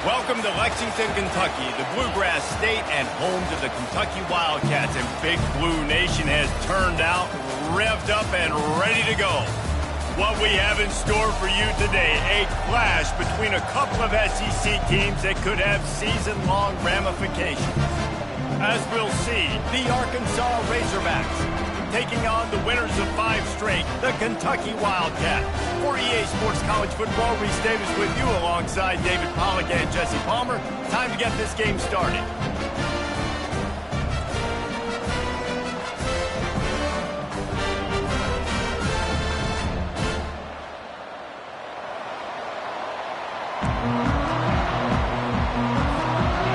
Welcome to Lexington, Kentucky, the Bluegrass State and home to the Kentucky Wildcats. And Big Blue Nation has turned out, revved up, and ready to go. What we have in store for you today, a clash between a couple of SEC teams that could have season-long ramifications. As we'll see, the Arkansas Razorbacks taking on the winners of 5 straight, the Kentucky Wildcats. For EA Sports College Football, Reese Davis with you alongside David Pollack and Jesse Palmer. Time to get this game started.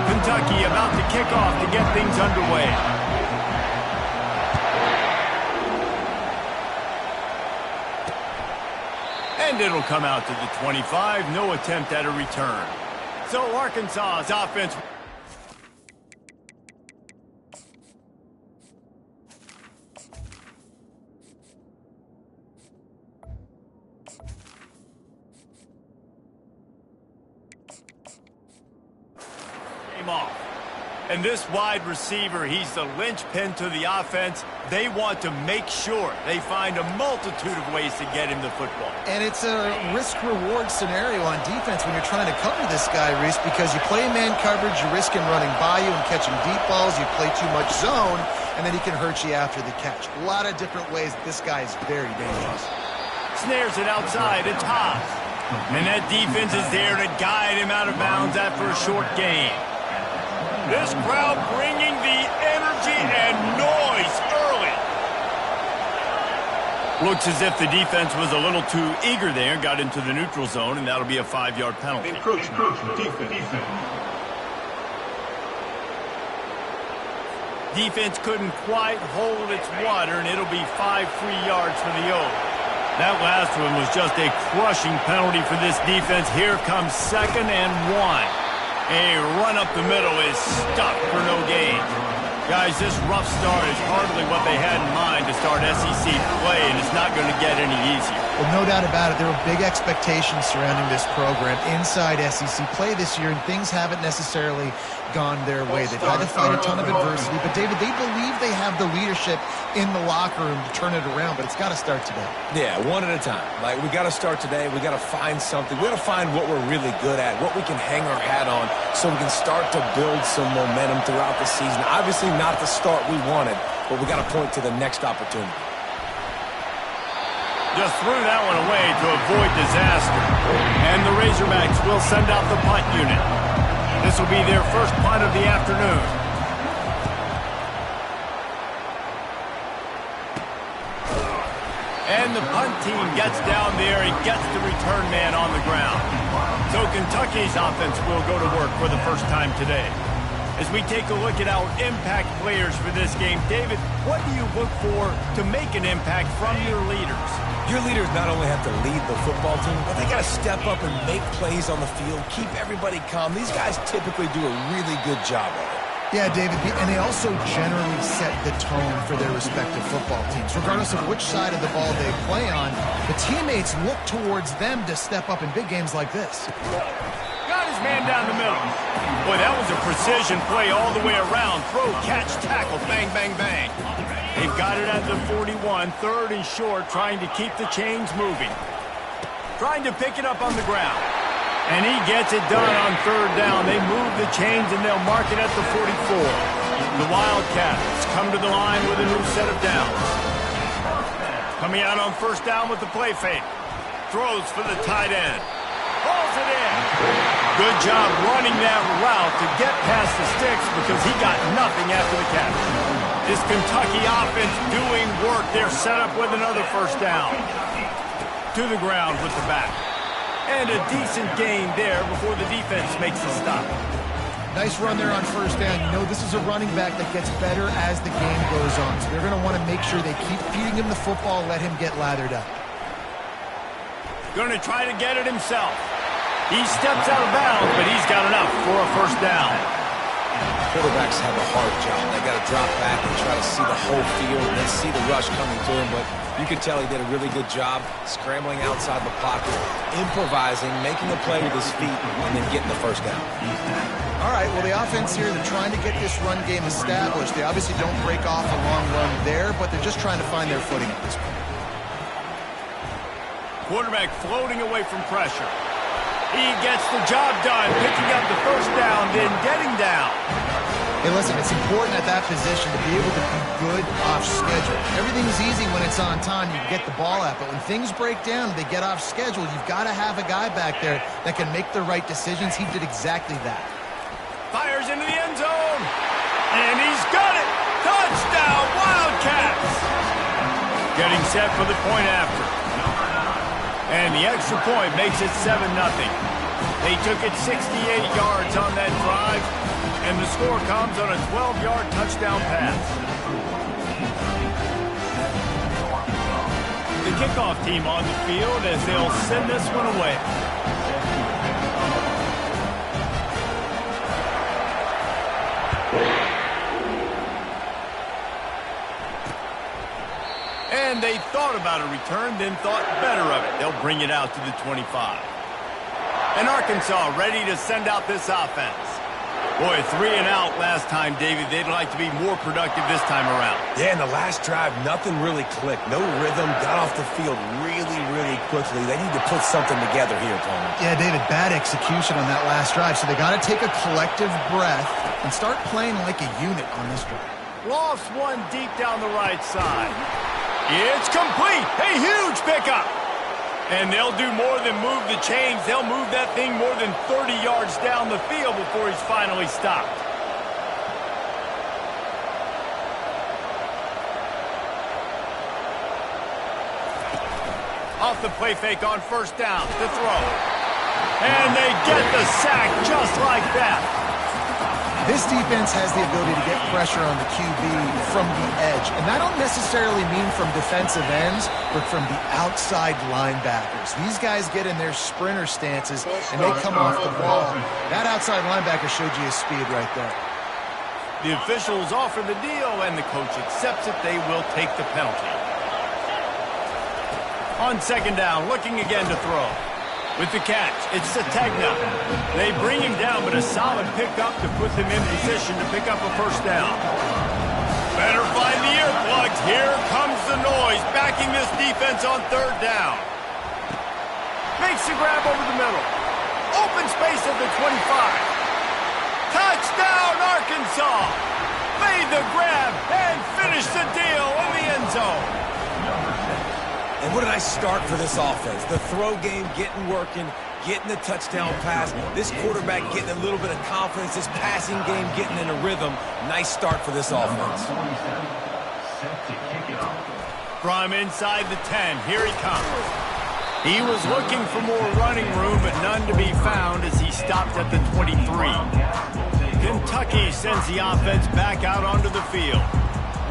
Kentucky about to kick off to get things underway. And it'll come out to the 25. No attempt at a return. So Arkansas's offense. Came off. And this wide receiver, he's the linchpin to the offense. They want to make sure they find a multitude of ways to get him the football. And it's a risk-reward scenario on defense when you're trying to cover this guy, Reese, because you play man coverage, you risk him running by you and catching deep balls, you play too much zone, and then he can hurt you after the catch. A lot of different ways. This guy is very dangerous. Snares it outside. It's Haas. And that defense is there to guide him out of bounds after a short gain. This crowd bringing the energy and noise early. Looks as if the defense was a little too eager there and got into the neutral zone, and that'll be a 5-yard penalty. Encroachment, defense. Defense couldn't quite hold its water, and it'll be 5 free yards for the Oaks. That last one was just a crushing penalty for this defense. Here comes 2nd and 1. A run up the middle is stuck for no gain. Guys, this rough start is hardly what they had in mind to start SEC play, and it's not going to get any easier. Well, no doubt about it. There were big expectations surrounding this program inside SEC play this year, and things haven't necessarily gone their way. They've had to fight a ton of adversity, but David, they believe they have the leadership in the locker room to turn it around, but it's got to start today. Yeah, one at a time. Like, we got to start today. We got to find something. We got to find what we're really good at, what we can hang our hat on, so we can start to build some momentum throughout the season. Obviously not the start we wanted, but we got to point to the next opportunity. Just threw that one away to avoid disaster. And the Razorbacks will send out the punt unit. This will be their first punt of the afternoon. And the punt team gets down there and gets the return man on the ground. So Kentucky's offense will go to work for the first time today. As we take a look at our impact players for this game, David, what do you look for to make an impact from your leaders? Your leaders not only have to lead the football team, but they got to step up and make plays on the field, keep everybody calm. These guys typically do a really good job of it. Yeah, David, and they also generally set the tone for their respective football teams. Regardless of which side of the ball they play on, the teammates look towards them to step up in big games like this. Got his man down the middle. Boy, that was a precision play all the way around. Throw, catch, tackle, bang, bang, bang. They've got it at the 41, 3rd and short, trying to keep the chains moving. Trying to pick it up on the ground. And he gets it done on 3rd down. They move the chains, and they'll mark it at the 44. The Wildcats come to the line with a new set of downs. Coming out on 1st down with the play fake. Throws for the tight end. Pulls it in. Good job running that route to get past the sticks because he got nothing after the catch. This Kentucky offense doing work. They're set up with another 1st down. To the ground with the back. And a decent gain there before the defense makes the stop. Nice run there on 1st down. You know this is a running back that gets better as the game goes on. So they're going to want to make sure they keep feeding him the football, let him get lathered up. Going to try to get it himself. He steps out of bounds, but he's got enough for a 1st down. quarterbacks have a hard job. They got to drop back and try to see the whole field and then see the rush coming to him. But you could tell he did a really good job scrambling outside the pocket, improvising, making a play with his feet, and then getting the first down. All right, well, the offense here, they're trying to get this run game established. They obviously don't break off a long run there, but they're just trying to find their footing at this point. Quarterback floating away from pressure. He gets the job done, picking up the first down, then getting down. Hey, listen, it's important at that position to be able to be good off schedule. Everything's easy when it's on time, you can get the ball out, but when things break down, they get off schedule, you've got to have a guy back there that can make the right decisions. He did exactly that. Fires into the end zone, and he's got it! Touchdown, Wildcats! Getting set for the point after. And the extra point makes it 7-0. They took it 68 yards on that drive, and the score comes on a 12-yard touchdown pass. The kickoff team on the field as they'll send this one away. And they thought about a return, then thought better of it. They'll bring it out to the 25. And Arkansas ready to send out this offense. Boy, 3 and out last time, David. They'd like to be more productive this time around. Yeah, in the last drive, nothing really clicked. No rhythm, got off the field really, really quickly. They need to put something together here, Tony. Yeah, David, bad execution on that last drive, so they got to take a collective breath and start playing like a unit on this drive. Lost one deep down the right side. It's complete. A huge pickup. And they'll do more than move the chains. They'll move that thing more than 30 yards down the field before he's finally stopped. Off the play fake on first down to throw. And they get the sack just like that. This defense has the ability to get pressure on the QB from the edge. And I don't necessarily mean from defensive ends, but from the outside linebackers. These guys get in their sprinter stances, and they come off the ball. That outside linebacker showed you his speed right there. The officials offer the deal, and the coach accepts it. They will take the penalty. On second down, looking again to throw. With the catch, it's Sategna. They bring him down, but a solid pickup to put them in position to pick up a first down. Better find the earplugs. Here comes the noise, backing this defense on third down. Makes the grab over the middle. Open space at the 25. Touchdown, Arkansas! Made the grab and finished the deal in the end zone. And what a nice start for this offense. The throw game getting working, getting the touchdown pass. This quarterback getting a little bit of confidence. This passing game getting in a rhythm. Nice start for this offense. From inside the 10, here he comes. He was looking for more running room, but none to be found as he stopped at the 23. Kentucky sends the offense back out onto the field.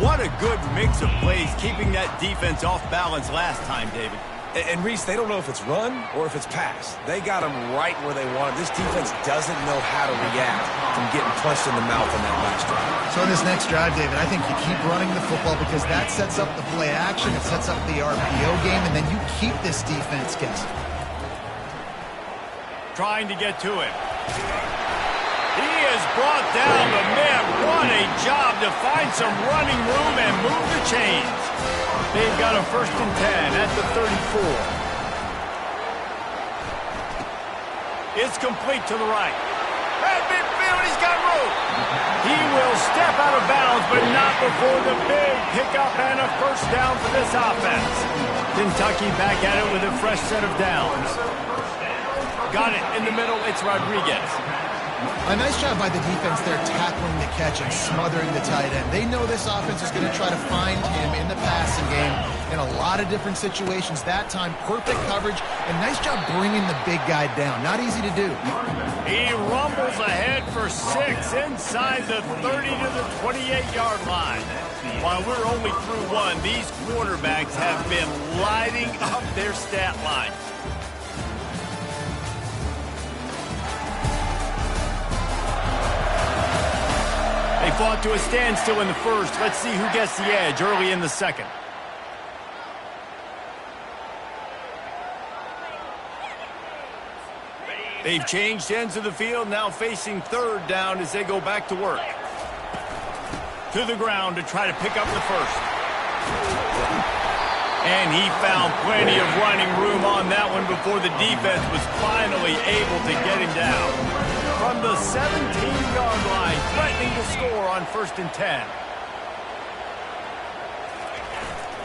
What a good mix of plays, keeping that defense off balance last time, David. And Reese, they don't know if it's run or if it's pass. They got them right where they want it. This defense doesn't know how to react from getting punched in the mouth on that last drive. So in this next drive, David, I think you keep running the football because that sets up the play action, it sets up the RPO game, and then you keep this defense guessing. Trying to get to him. He is brought down, but man, what a job to find some running room and move the chains. They've got a 1st and 10 at the 34. It's complete to the right. At midfield, he's got room. He will step out of bounds, but not before the big pickup and a first down for this offense. Kentucky back at it with a fresh set of downs. Got it in the middle, it's Rodriguez. A nice job by the defense there tackling the catch and smothering the tight end. They know this offense is going to try to find him in the passing game in a lot of different situations. That time, perfect coverage, and nice job bringing the big guy down. Not easy to do. He rumbles ahead for 6 inside the 30 to the 28-yard line. While we're only through one, these quarterbacks have been lighting up their stat line. fought to a standstill in the first. Let's see who gets the edge early in the second. They've changed ends of the field, now facing third down as they go back to work. To the ground to try to pick up the first. And he found plenty of running room on that one before the defense was finally able to get him down. From the 17-yard line, threatening to score on 1st and 10.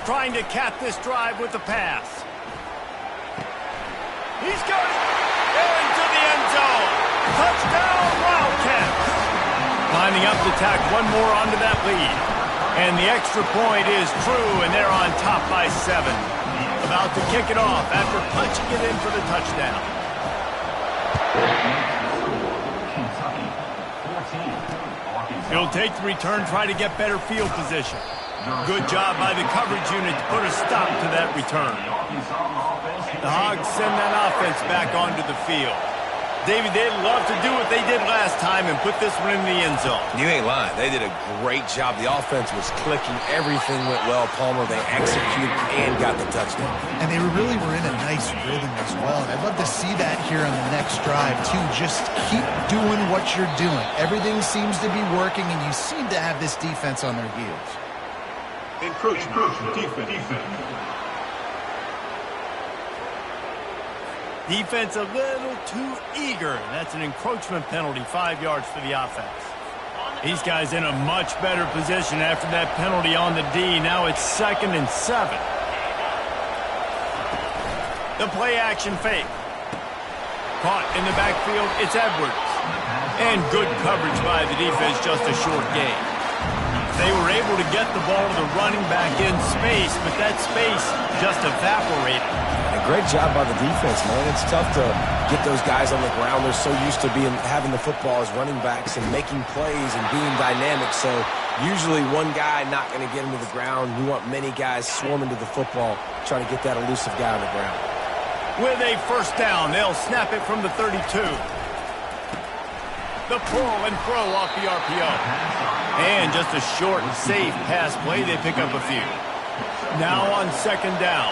Trying to cap this drive with the pass. He's got it. Into the end zone. Touchdown, Wildcats. Lining up to tack one more onto that lead. And the extra point is true, and they're on top by 7. About to kick it off after punching it in for the touchdown. He'll take the return, try to get better field position. Good job by the coverage unit to put a stop to that return. The Hogs send that offense back onto the field. David, they'd love to do what they did last time and put this one in the end zone. You ain't lying. They did a great job. The offense was clicking. Everything went well, Palmer. They executed and got the touchdown. And they really were in a nice rhythm as well. And I'd love to see that here on the next drive, too. Just keep doing what you're doing. Everything seems to be working, and you seem to have this defense on their heels. Encroachment, defense. Defense a little too eager. That's an encroachment penalty, 5 yards for the offense. These guys in a much better position after that penalty on the D. Now it's 2nd and 7. The play action fake. Caught in the backfield, it's Edwards. And good coverage by the defense, just a short gain. They were able to get the ball to the running back in space, but that space just evaporated. A great job by the defense, man. It's tough to get those guys on the ground. They're so used to having the football as running backs and making plays and being dynamic. So usually one guy not going to get him to the ground. You want many guys swarming to the football, trying to get that elusive guy on the ground. With a first down, they'll snap it from the 32. The pull and throw off the RPO. And just a short and safe pass play. They pick up a few. Now on 2nd down.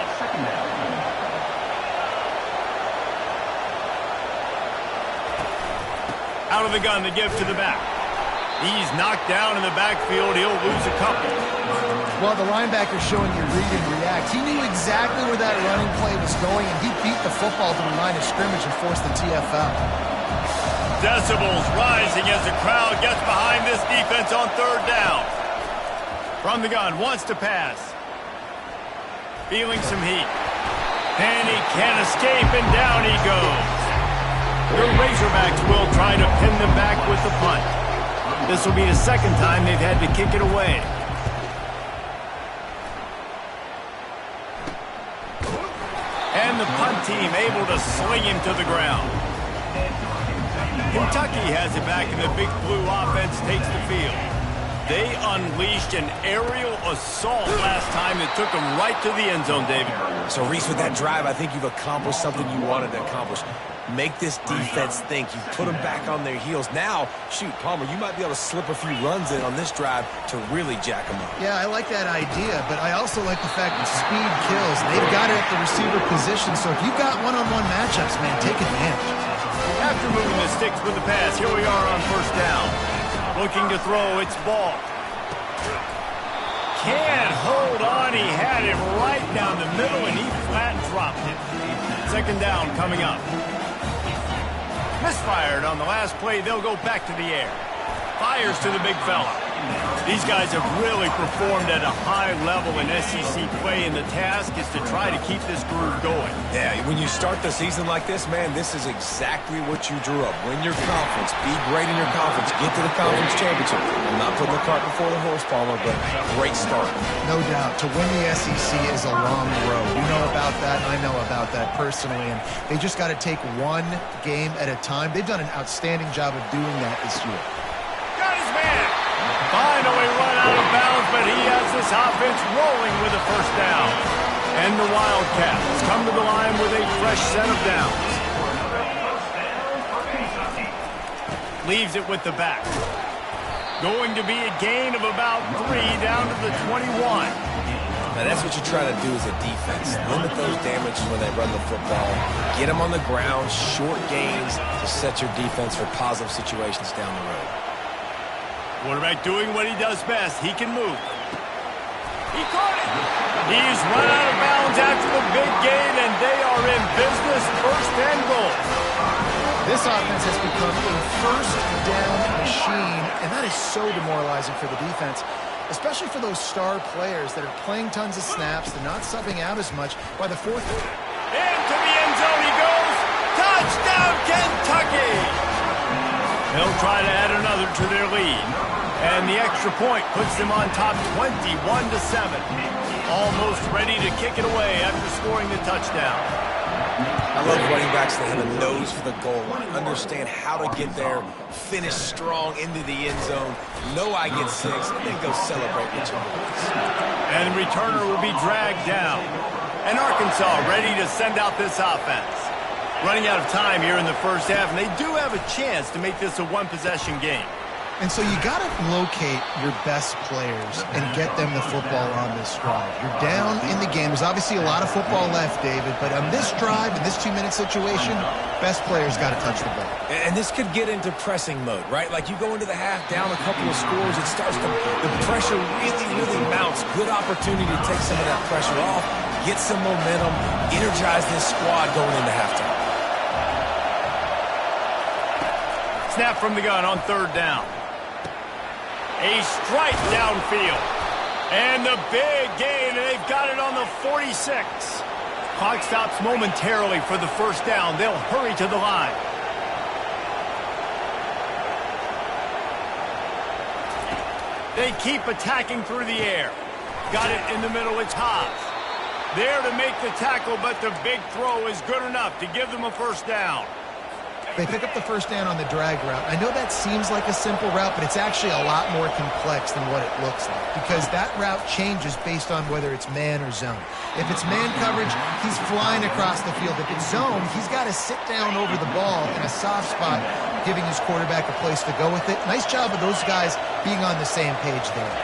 Out of the gun to give to the back. He's knocked down in the backfield. He'll lose a couple. Well, the linebacker showing you read and react. He knew exactly where that running play was going, and he beat the football to the line of scrimmage and forced the TFL. Decibels rising as the crowd gets behind this defense on 3rd down. From the gun, wants to pass. Feeling some heat. And he can't escape, and down he goes. The Razorbacks will try to pin them back with the punt. This will be the 2nd time they've had to kick it away. And the punt team able to sling him to the ground. Kentucky has it back, and the Big Blue offense takes the field. They unleashed an aerial assault last time that took them right to the end zone, David. So, Reese, with that drive, I think you've accomplished something you wanted to accomplish. Make this defense think. You put them back on their heels. Now, shoot, Palmer, you might be able to slip a few runs in on this drive to really jack them up. Yeah, I like that idea, but I also like the fact that speed kills. They've got it at the receiver position, so if you've got one-on-one matchups, man, take advantage. After moving the sticks with the pass, here we are on 1st down. Looking to throw, it's Ball. Can't hold on, he had it right down the middle, and he flat dropped it. 2nd down coming up. Misfired on the last play, they'll go back to the air. Fires to the big fella. These guys have really performed at a high level in SEC play, and the task is to try to keep this groove going. Yeah, when you start the season like this, man, this is exactly what you drew up. Win your conference, be great in your conference, get to the conference championship. I'm not putting the cart before the horse, Palmer, but great start. No doubt. To win the SEC is a long road. You know about that, and I know about that personally, and they just got to take one game at a time. They've done an outstanding job of doing that this year. Got his man. Finally run out of bounds, but he has this offense rolling with a first down. And the Wildcats come to the line with a fresh set of downs. Leaves it with the back. Going to be a gain of about 3 down to the 21. Now, that's what you try to do as a defense. Limit those damages when they run the football. Get them on the ground, short gains to set your defense for positive situations down the road. Quarterback doing what he does best. He can move. He caught it. He's run out of bounds after the big gain, and they are in business, first and goal. This offense has become a first-down machine, and that is so demoralizing for the defense, especially for those star players that are playing tons of snaps. They're not subbing out as much. By the fourth... Into the end zone he goes. Touchdown, Kentucky! They'll try to add another to their lead. And the extra point puts them on top 21-7. Almost ready to kick it away after scoring the touchdown. I love running backs that have a nose for the goal line, understand how to get there, finish strong into the end zone, know I get 6, and then go celebrate with your boys. And the returner will be dragged down. And Arkansas ready to send out this offense. Running out of time here in the first half, and they do have a chance to make this a one-possession game. And so you got to locate your best players and get them the football on this drive. You're down in the game. There's obviously a lot of football left, David, but on this drive, in this 2-minute situation, best players got to touch the ball. And this could get into pressing mode, right? Like you go into the half, down a couple of scores, it starts to, the pressure really mounts. Good opportunity to take some of that pressure off, get some momentum, energize this squad going into halftime. Snap from the gun on third down. A strike downfield. And the big gain, and they've got it on the 46. Clock stops momentarily for the first down. They'll hurry to the line. They keep attacking through the air. Got it in the middle, it's Hobbs. There to make the tackle, but the big throw is good enough to give them a first down. They pick up the first down on the drag route. I know that seems like a simple route, but it's actually a lot more complex than what it looks like because that route changes based on whether it's man or zone. If it's man coverage, he's flying across the field. If it's zone, he's got to sit down over the ball in a soft spot, giving his quarterback a place to go with it. Nice job of those guys being on the same page there.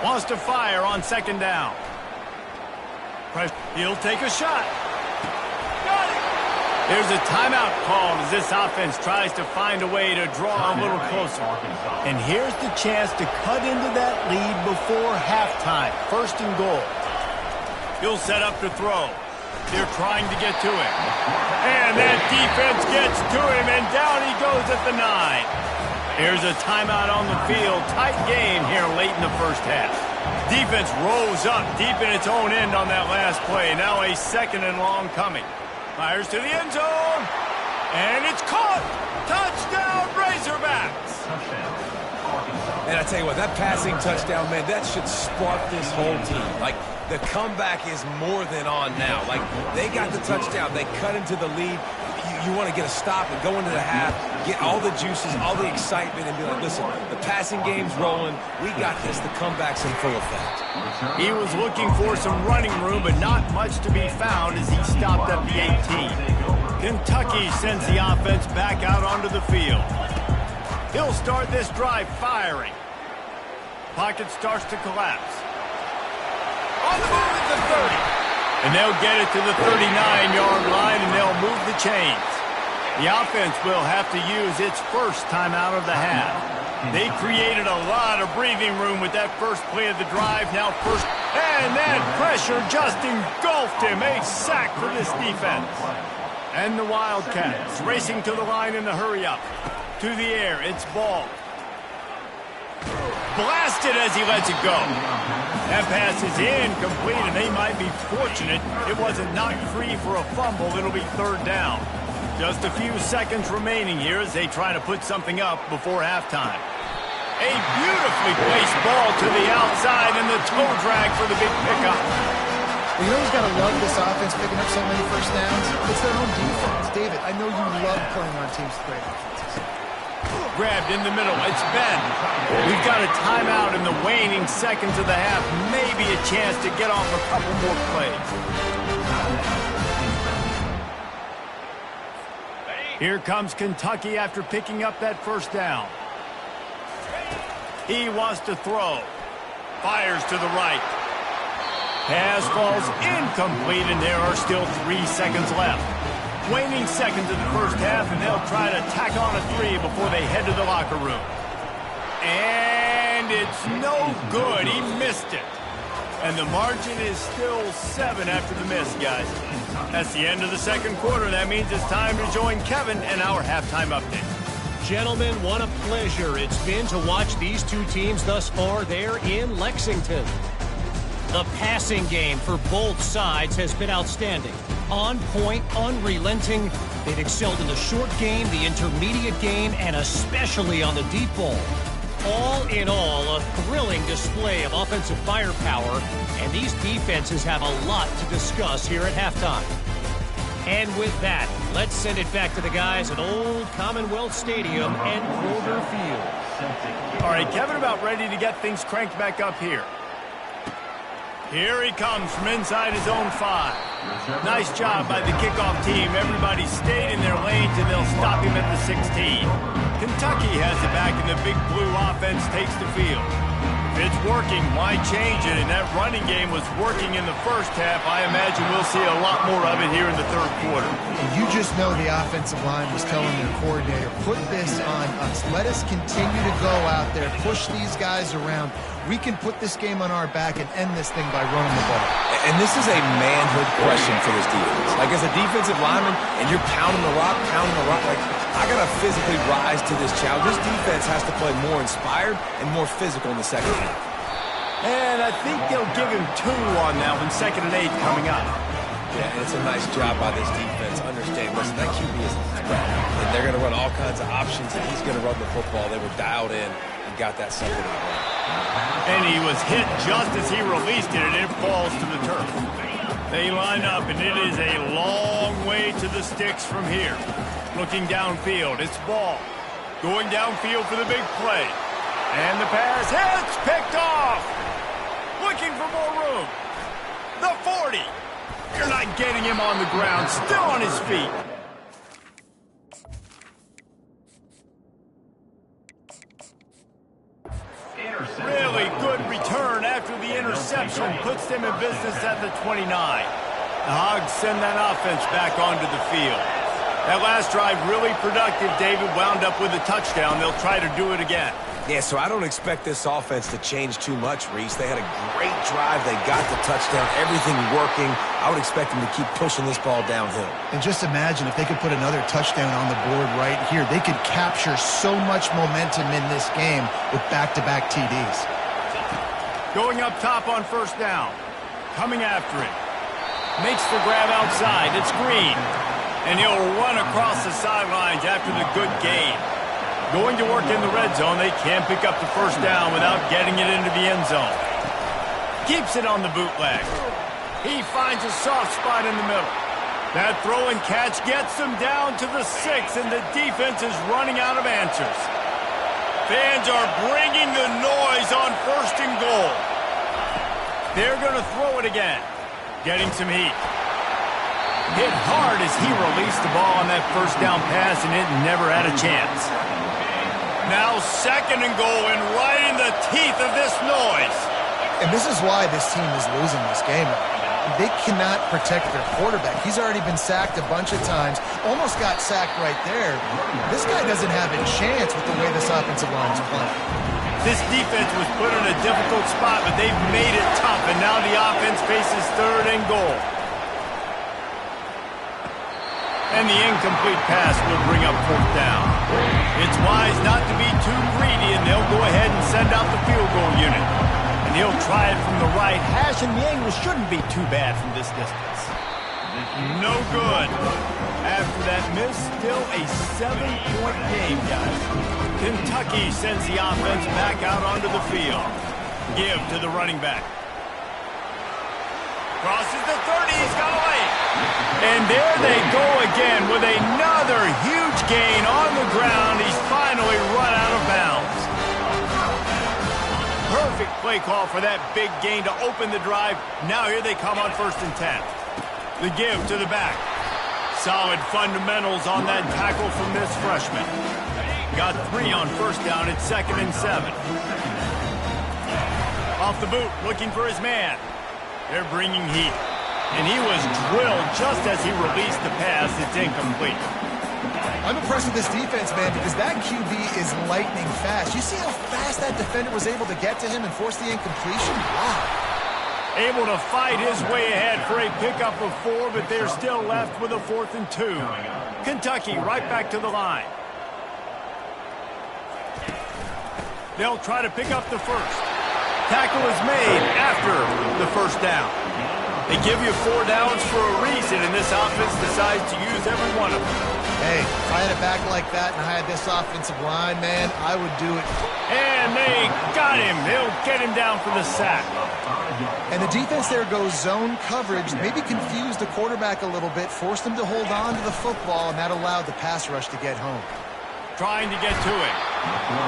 Wants to fire on second down. He'll take a shot. Got it. There's a timeout called as this offense tries to find a way to draw a little closer. And here's the chance to cut into that lead before halftime. First and goal. He'll set up to throw. They're trying to get to him. And that defense gets to him, and down he goes at the 9. Here's a timeout on the field. Tight game here late in the first half. Defense rose up deep in its own end on that last play. Now a second and long coming. Fires to the end zone. And it's caught. Touchdown, Razorbacks. And I tell you what, that passing touchdown, man, that should spark this whole team. Like, the comeback is more than on now. Like, they got the touchdown. They cut into the lead. You want to get a stop and go into the half, get all the juices, all the excitement, and be like, listen, the passing game's rolling. We got this. The comeback's in full effect. He was looking for some running room, but not much to be found as he stopped at the 18. Kentucky sends the offense back out onto the field. He'll start this drive firing. Pocket starts to collapse. On the move at the 30. And they'll get it to the 39-yard line, and they'll move the chains. The offense will have to use its first timeout of the half. They created a lot of breathing room with that first play of the drive. Now first, and that pressure just engulfed him. A sack for this defense. And the Wildcats racing to the line in the hurry-up. To the air, it's ball. Blasted as he lets it go. That pass is incomplete, and they might be fortunate it wasn't knocked free for a fumble. It'll be third down. Just a few seconds remaining here as they try to put something up before halftime. A beautifully placed ball to the outside, and the toe drag for the big pickup. You know who's got to love this offense picking up so many first downs? It's their own defense. David, I know you love playing on teams with great offenses. Grabbed in the middle. It's Ben. We've got a timeout in the waning seconds of the half. Maybe a chance to get off a couple more plays. Here comes Kentucky after picking up that first down. He wants to throw. Fires to the right. Pass falls incomplete, and there are still 3 seconds left. Waning seconds of the first half, and they'll try to tack on a 3 before they head to the locker room. And it's no good. He missed it. And the margin is still 7 after the miss, guys. That's the end of the second quarter. That means it's time to join Kevin and our halftime update. Gentlemen, what a pleasure it's been to watch these two teams thus far there in Lexington. The passing game for both sides has been outstanding. On point, unrelenting. They've excelled in the short game, the intermediate game, and especially on the deep ball. All in all, a thrilling display of offensive firepower, and these defenses have a lot to discuss here at halftime. And with that, let's send it back to the guys at Old Commonwealth Stadium and Kroger Field. All right, Kevin about ready to get things cranked back up here. Here he comes from inside his own 5. Nice job by the kickoff team. Everybody stayed in their lanes, and they'll stop him at the 16. Kentucky has it back, and the big blue offense takes the field. If it's working, why change it? And that running game was working in the first half. I imagine we'll see a lot more of it here in the third quarter. And you just know the offensive line was telling their coordinator, put this on us. Let us continue to go out there, push these guys around. We can put this game on our back and end this thing by running the ball. And this is a manhood question for this defense. Like, as a defensive lineman, and you're pounding the rock, like, I got to physically rise to this challenge. This defense has to play more inspired and more physical in the second half. And I think they'll give him 2 on that one, 2nd and 8 coming up. Yeah, and it's a nice job by this defense. Understand, listen, that QB is a threat. And they're going to run all kinds of options, and he's going to run the football. They were dialed in and got that second and 1. And he was hit just as he released it, and it falls to the turf. They line up, and it is a long way to the sticks from here. Looking downfield, it's ball. Going downfield for the big play. And the pass hits, picked off. Looking for more room. The 40. You're not getting him on the ground, still on his feet. Really good return after the interception puts them in business at the 29. The Hogs send that offense back onto the field. That last drive really productive. David wound up with a touchdown. They'll try to do it again. Yeah, so I don't expect this offense to change too much, Reese. They had a great drive. They got the touchdown. Everything working. I would expect them to keep pushing this ball downhill. And just imagine if they could put another touchdown on the board right here. They could capture so much momentum in this game with back-to-back TDs. Going up top on first down. Coming after it. Makes the grab outside. It's Green. And he'll run across the sidelines after the good gain. Going to work in the red zone. They can't pick up the first down without getting it into the end zone. Keeps it on the bootleg. He finds a soft spot in the middle. That throw and catch gets him down to the 6, and the defense is running out of answers. Fans are bringing the noise on 1st and goal. They're going to throw it again. Getting some heat. Hit hard as he released the ball on that first down pass, and it never had a chance. Now 2nd and goal, and right in the teeth of this noise. And this is why this team is losing this game. They cannot protect their quarterback. He's already been sacked a bunch of times. Almost got sacked right there. This guy doesn't have a chance with the way this offensive line is playing. This defense was put in a difficult spot, but they've made it tough, and now the offense faces 3rd and goal. And the incomplete pass will bring up 4th down. It's wise not to be too greedy, and they'll go ahead and send out the field goal unit. And he'll try it from the right hash, and the angle shouldn't be too bad from this distance. No good. After that miss, still a 7-point game, guys. Kentucky sends the offense back out onto the field. Give to the running back. Crosses the 30, he's got away. And there they go again with another huge gain on the ground. He's finally run out of bounds. Perfect play call for that big gain to open the drive. Now here they come on 1st and 10. The give to the back. Solid fundamentals on that tackle from this freshman. Got 3 on first down at 2nd and 7. Off the boot, looking for his man. They're bringing heat. And he was drilled just as he released the pass. It's incomplete. I'm impressed with this defense, man, because that QB is lightning fast. You see how fast that defender was able to get to him and force the incompletion? Wow. Able to fight his way ahead for a pickup of 4, but they're still left with a 4th and 2. Kentucky right back to the line. They'll try to pick up the first. Tackle is made after the first down. They give you 4 downs for a reason, and this offense decides to use every one of them. Hey, if I had it back like that and I had this offensive line, man, I would do it. And they got him. They'll get him down for the sack. And the defense there goes zone coverage, maybe confused the quarterback a little bit, forced him to hold on to the football, and that allowed the pass rush to get home. Trying to get to it.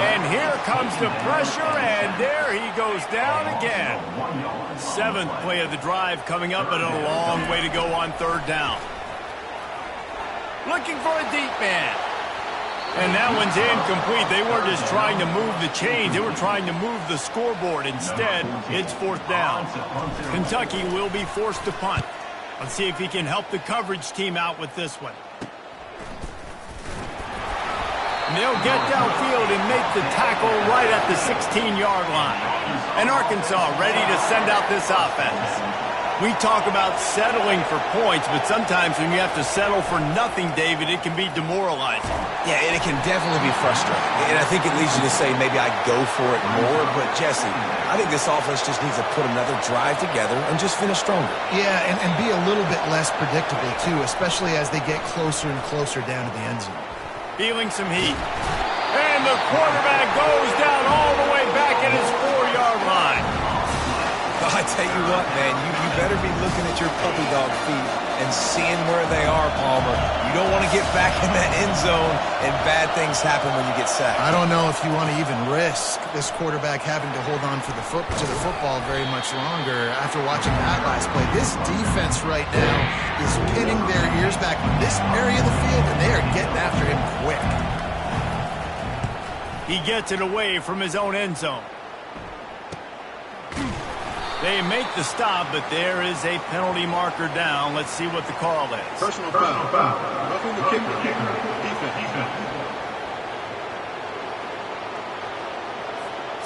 And here comes the pressure, and there he goes down again. 7th play of the drive coming up, but a long way to go on 3rd down. Looking for a deep man. And that one's incomplete. They weren't just trying to move the chains. They were trying to move the scoreboard. Instead, it's 4th down. Kentucky will be forced to punt. Let's see if he can help the coverage team out with this one. And they'll get downfield and make the tackle right at the 16-yard line. And Arkansas ready to send out this offense. We talk about settling for points, but sometimes when you have to settle for nothing, David, it can be demoralizing. Yeah, and it can definitely be frustrating. And I think it leads you to say maybe I'd go for it more. But, Jesse, I think this offense just needs to put another drive together and just finish stronger. Yeah, and be a little bit less predictable, too, especially as they get closer and closer down to the end zone. Feeling some heat. And the quarterback goes down all the way back at his 4-yard line. I tell you what, man, you better be looking at your puppy dog feet and seeing where they are, Palmer. You don't want to get back in that end zone and bad things happen when you get sacked. I don't know if you want to even risk this quarterback having to hold on to the football very much longer after watching that last play. This defense right now is pinning their ears back on this area of the field, and they are getting after him quick. He gets it away from his own end zone. They make the stop, but there is a penalty marker down. Let's see what the call is. Personal foul. Roughing the kicker. Defense.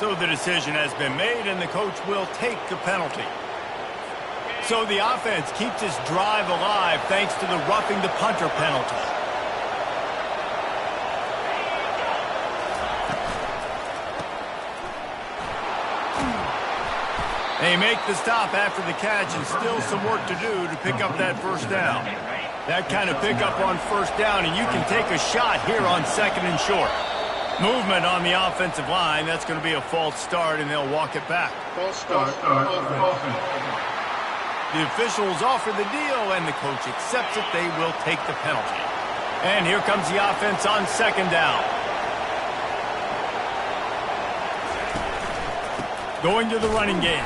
So the decision has been made, and the coach will take the penalty. So the offense keeps its drive alive thanks to the roughing the punter penalty. They make the stop after the catch, and still some work to do to pick up that first down. That kind of pickup on first down, and you can take a shot here on 2nd and short. Movement on the offensive line. That's going to be a false start, and they'll walk it back. False start. Offense. The officials offer the deal, and the coach accepts it. They will take the penalty. And here comes the offense on 2nd down. Going to the running game.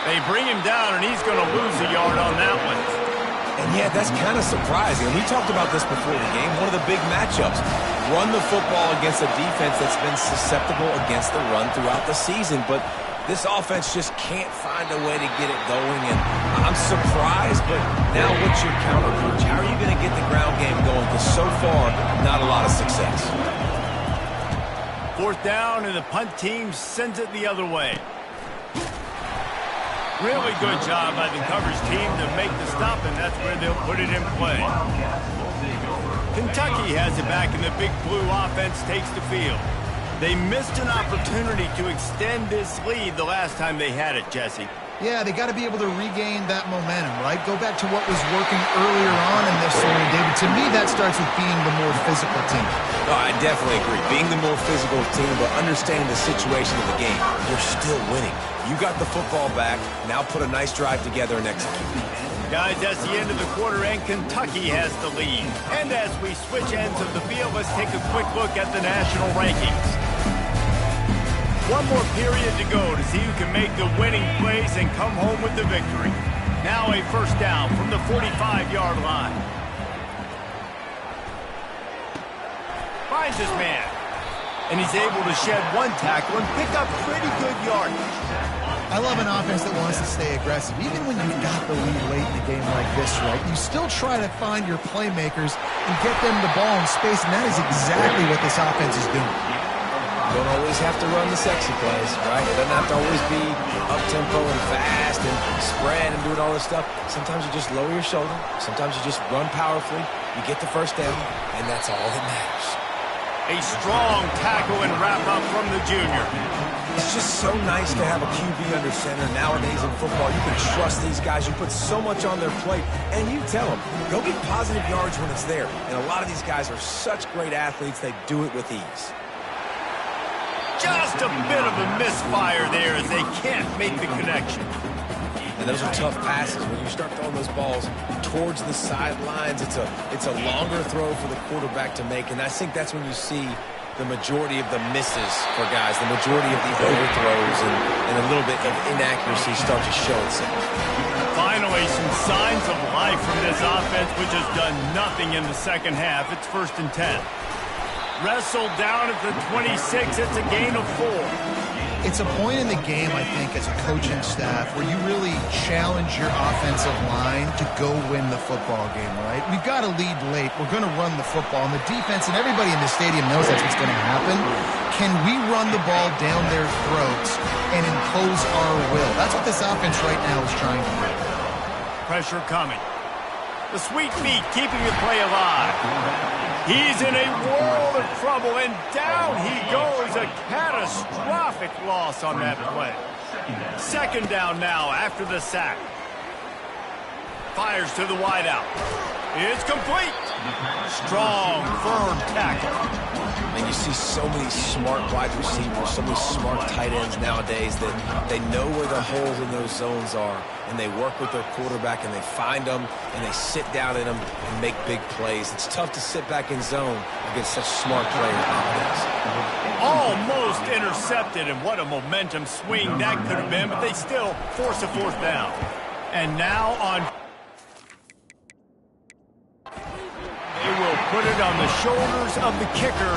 They bring him down, and he's going to lose a yard on that one. And, yeah, that's kind of surprising. We talked about this before the game. One of the big matchups. Run the football against a defense that's been susceptible against the run throughout the season. But this offense just can't find a way to get it going. And I'm surprised, but now what's your counter, coach? How are you going to get the ground game going? Because so far, not a lot of success. 4th down, and the punt team sends it the other way. Really good job by the coverage team to make the stop, and that's where they'll put it in play. Kentucky has it back, and the big blue offense takes the field. They missed an opportunity to extend this lead the last time they had it, Jesse. Yeah, they got to be able to regain that momentum, right? Go back to what was working earlier on in this area, David. To me, that starts with being the more physical team. No, I definitely agree. Being the more physical team, but understanding the situation of the game. You're still winning. You got the football back. Now put a nice drive together and execute. Guys, that's the end of the quarter, and Kentucky has the lead. And as we switch ends of the field, let's take a quick look at the national rankings. One more period to go to see who can make the winning plays and come home with the victory. Now a first down from the 45-yard line. Finds his man. And he's able to shed one tackle and pick up pretty good yardage. I love an offense that wants to stay aggressive. Even when you've got the lead late in a game like this, right, you still try to find your playmakers and get them the ball in space, and that is exactly what this offense is doing. You don't always have to run the sexy plays, right? It doesn't have to always be up-tempo and fast and spread and doing all this stuff. Sometimes you just lower your shoulder. Sometimes you just run powerfully. You get the first down, and that's all that matters. A strong tackle and wrap-up from the junior. It's just so nice to have a QB under center. Nowadays in football, you can trust these guys. You put so much on their plate, and you tell them, go get positive yards when it's there. And a lot of these guys are such great athletes, they do it with ease. Just a bit of a misfire there as they can't make the connection. And those are tough passes. When you start throwing those balls towards the sidelines, it's a longer throw for the quarterback to make. And I think that's when you see the majority of the misses for guys, the majority of the overthrows and a little bit of inaccuracy start to show itself. Finally, some signs of life from this offense, which has done nothing in the second half. It's 1st and 10. Wrestled down at the 26. It's a gain of 4. It's a point in the game, I think, as a coaching staff where you really challenge your offensive line to go win the football game, right? We've got to lead late. We're going to run the football. And the defense and everybody in the stadium knows that's what's going to happen. Can we run the ball down their throats and impose our will? That's what this offense right now is trying to do. Pressure coming. The sweet feet keeping the play alive. He's in a world of trouble, and down he goes. A catastrophic loss on that play. 2nd down now after the sack. Fires to the wideout. It's complete. Strong, firm tackle. And you see so many smart wide receivers, so many smart tight ends nowadays that they know where the holes in those zones are, and they work with their quarterback, and they find them, and they sit down in them and make big plays. It's tough to sit back in zone against such smart players nowadays. Almost intercepted, and what a momentum swing that could have been, but they still force a 4th down. And now on... They will put it on the shoulders of the kicker.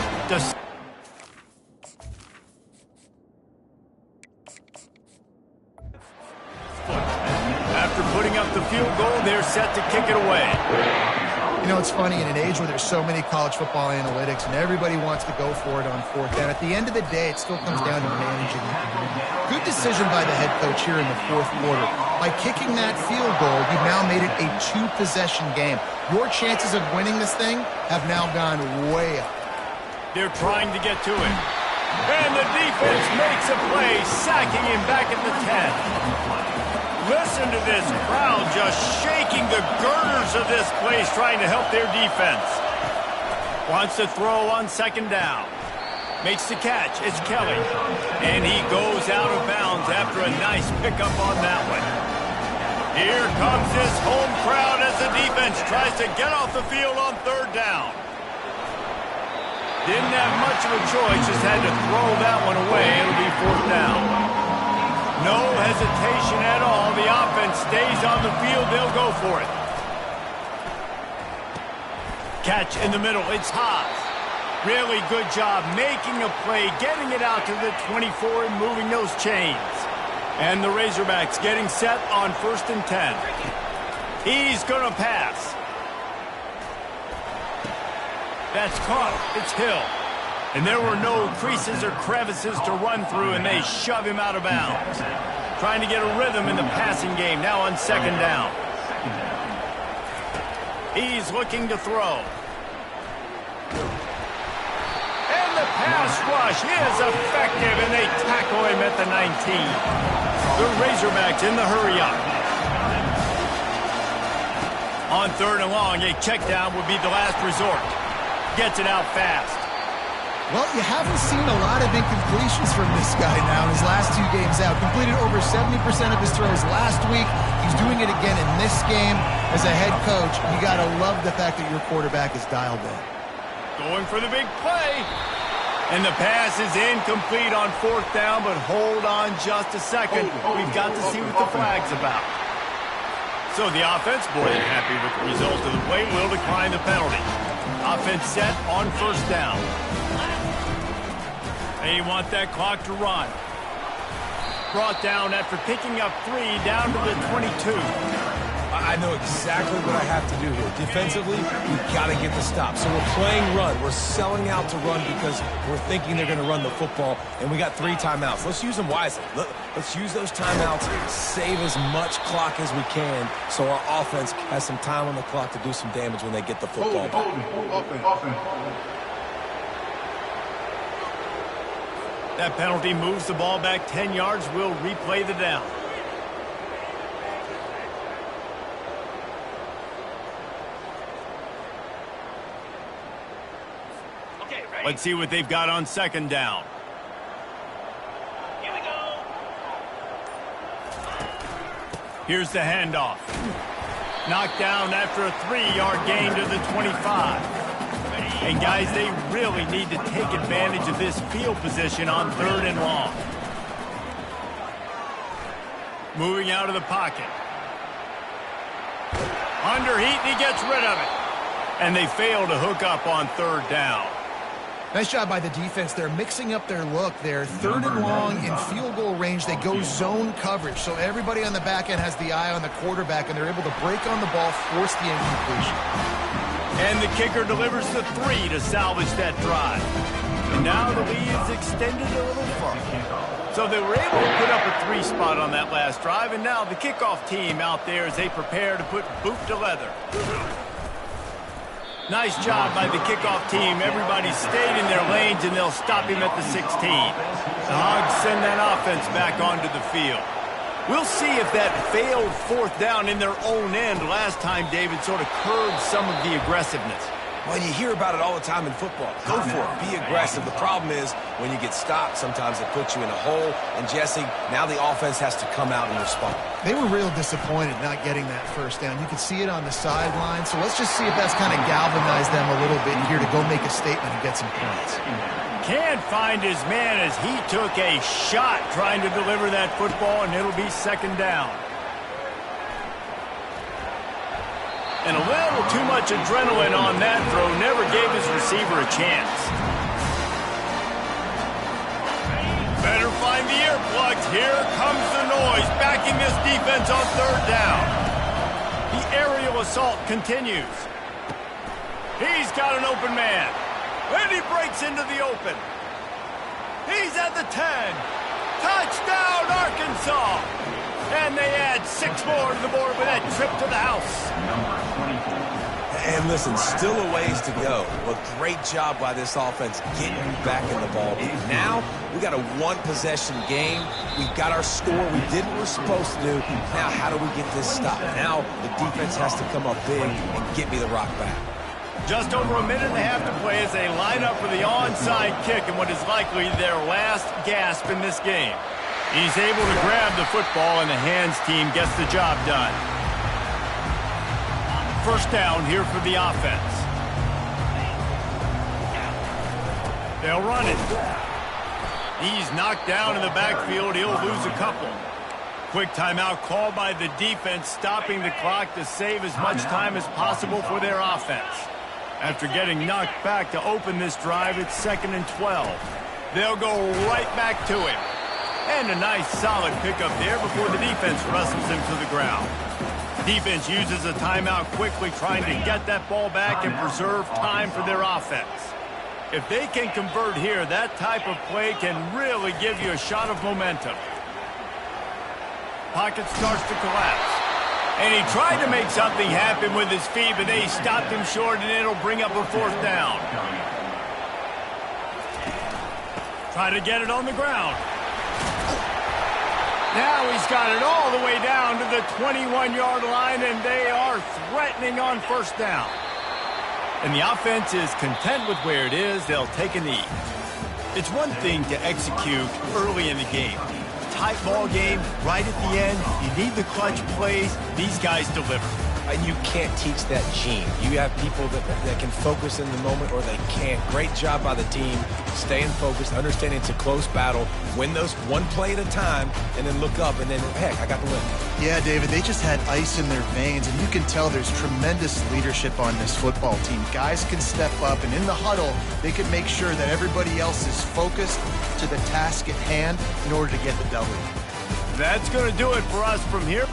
After putting up the field goal, they're set to kick it away. You know, it's funny, in an age where there's so many college football analytics and everybody wants to go for it on 4th down, at the end of the day, it still comes down to managing it. Good decision by the head coach here in the 4th quarter. By kicking that field goal, you've now made it a 2-possession game. Your chances of winning this thing have now gone way up. They're trying to get to it. And the defense makes a play, sacking him back at the 10. Listen to this crowd just shaking the girders of this place, trying to help their defense. Wants to throw on 2nd down. Makes the catch. It's Kelly. And he goes out of bounds after a nice pickup on that one. Here comes this home crowd as the defense tries to get off the field on 3rd down. Didn't have much of a choice, just had to throw that one away. It'll be 4th down. No hesitation at all. The offense stays on the field. They'll go for it. Catch in the middle. It's Haas. Really good job making a play, getting it out to the 24 and moving those chains. And the Razorbacks getting set on 1st and 10. He's going to pass. That's caught. It's Hill. And there were no creases or crevices to run through, and they shove him out of bounds. Trying to get a rhythm in the passing game, now on 2nd down. He's looking to throw. And the pass rush is effective, and they tackle him at the 19. The Razorbacks in the hurry-up. On 3rd and long, a check down would be the last resort. Gets it out fast. Well, you haven't seen a lot of incompletions from this guy now in his last 2 games out. Completed over 70% of his throws last week. He's doing it again in this game. As a head coach, you got to love the fact that your quarterback is dialed in. Going for the big play. And the pass is incomplete on 4th down, but hold on just a second. We've got to see what the flag's about. So the offense, more than happy with the result of the play, will decline the penalty. Offense set on 1st down. They want that clock to run. brought down after picking up 3 down to the 22. I know exactly what I have to do here. Defensively, we've got to get the stop. So we're playing run. We're selling out to run because we're thinking they're going to run the football, and we got 3 timeouts. Let's use them wisely. Let's use those timeouts, save as much clock as we can so our offense has some time on the clock to do some damage when they get the football back. That penalty moves the ball back 10 yards. We'll replay the down. Let's see what they've got on second down. Here we go. Here's the handoff. Knocked down after a 3-yard gain to the 25. And guys, they really need to take advantage of this field position on 3rd and long. Moving out of the pocket. Under heat, and he gets rid of it. And they fail to hook up on 3rd down. Nice job by the defense. They're mixing up their look. They're 3rd and long in field goal range. They go zone coverage. So everybody on the back end has the eye on the quarterback, and they're able to break on the ball, force the incompletion. And the kicker delivers the 3 to salvage that drive. And now the lead is extended a little further. So they were able to put up a 3 spot on that last drive, and now the kickoff team out there as they prepare to put boot to leather. Nice job by the kickoff team. Everybody stayed in their lanes, and they'll stop him at the 16. The Hogs send that offense back onto the field. We'll see if that failed 4th down in their own end last time, David, sort of curbed some of the aggressiveness. Well, you hear about it all the time in football. Go for it. Be aggressive. The problem is when you get stopped, sometimes it puts you in a hole. And, Jesse, now the offense has to come out and respond. They were real disappointed not getting that 1st down. You could see it on the sideline. So let's just see if that's kind of galvanized them a little bit here to go make a statement and get some points. Can't find his man as he took a shot trying to deliver that football, and it'll be 2nd down. And a little too much adrenaline on that throw. Never gave his receiver a chance. Better find the earplugs. Here comes the noise. Backing this defense on 3rd down. The aerial assault continues. He's got an open man. And he breaks into the open. He's at the 10. Touchdown, Arkansas. And they add 6 more to the board with that trip to the house. And listen, still a ways to go, but great job by this offense getting you back in the ball game. Now, we got a 1-possession game. We've got our score. We did what we're supposed to do. Now, how do we get this stopped? Now, the defense has to come up big and get me the rock back. Just over a minute and a half to play as they line up for the onside kick in what is likely their last gasp in this game. He's able to grab the football, and the hands team gets the job done. 1st down here for the offense. They'll run it. He's knocked down in the backfield. He'll lose a couple. Quick timeout called by the defense, stopping the clock to save as much time as possible for their offense. After getting knocked back to open this drive, it's 2nd and 12. They'll go right back to him. And a nice solid pickup there before the defense wrestles him to the ground. Defense uses a timeout quickly, trying to get that ball back and preserve time for their offense. If they can convert here, that type of play can really give you a shot of momentum. Pocket starts to collapse. And he tried to make something happen with his feet, but they stopped him short, and it'll bring up a 4th down. Try to get it on the ground. Now he's got it all the way down to the 21-yard line, and they are threatening on 1st down. And the offense is content with where it is. They'll take a knee. It's one thing to execute early in the game. Tight ball game, right at the end. You need the clutch plays. These guys deliver. And you can't teach that gene. You have people that can focus in the moment, or they can't. Great job by the team, staying focused, understanding it's a close battle, win those 1 play at a time, and then look up, and then, heck, I got the win. Yeah, David, they just had ice in their veins, and you can tell there's tremendous leadership on this football team. Guys can step up, and in the huddle, they can make sure that everybody else is focused to the task at hand in order to get the W. That's going to do it for us from here.